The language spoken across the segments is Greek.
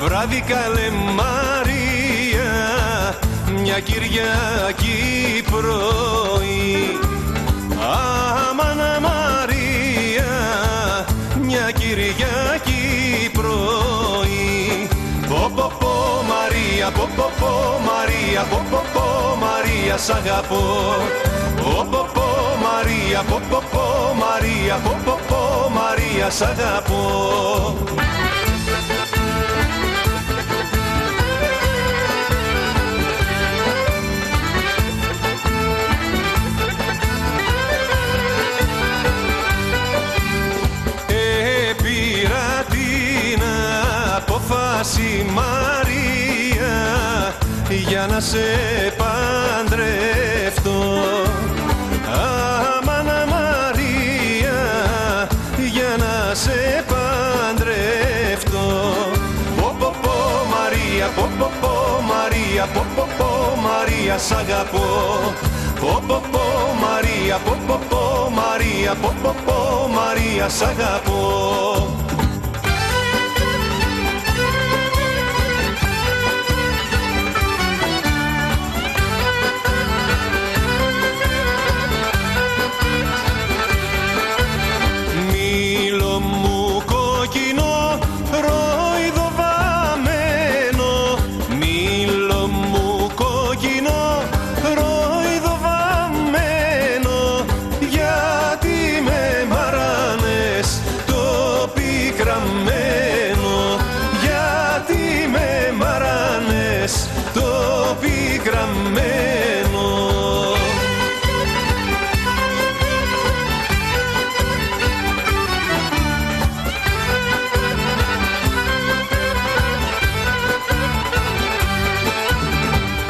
βράδυ καλέ Μαρία, μια Κυριακή πρωί. Αμάνα Μαρία, μια Κυριακή πρωί. Πω πω πω Μαρία, πω πω πω Μαρία, πω πω πω Μαρία, σ' αγαπώ. Πω πω πω Μαρία, πω πω πω Μαρία, πω πω πω Μαρία, σ' αγαπώ. Πήρα την απόφαση Μαρία για να σε παντρευτώ. Αμάνα Μαρία, για να σε παντρευτώ. Πω πω πω Μαρία, πω πω πω Μαρία, πω πω πω Μαρία, σ' αγαπώ. Πω πω πω Μαρία, πω πω πω Μαρία, πω πω πω Μαρία, σ' αγαπώ. Μήλο μου κόκκινο ροϊδοβαμένο, μήλο μου κόκκινο ροϊδοβαμένο, γιατί με μαράνες το πικραμένο, γιατί με μαράνες το πικραμένο.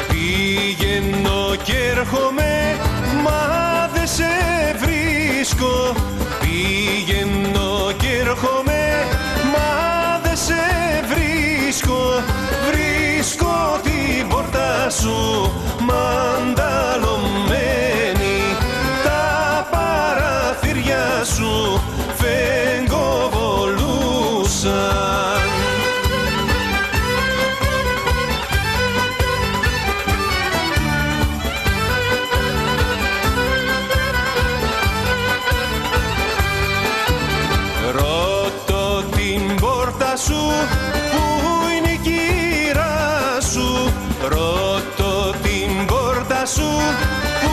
Πηγαίνω κι έρχομαι, μα δε σε βρίσκω. Πηγαίνω κι έρχομαι, μα δε σε βρίσκω. Βρίσκω την πόρτα σου μανταλωμένη, τα παραθύρια σου φεγγοβολούσαν. Ρώτω την πόρτα σου, πού είναι η κυρά σου. Ρώτω την πόρτα σου, πού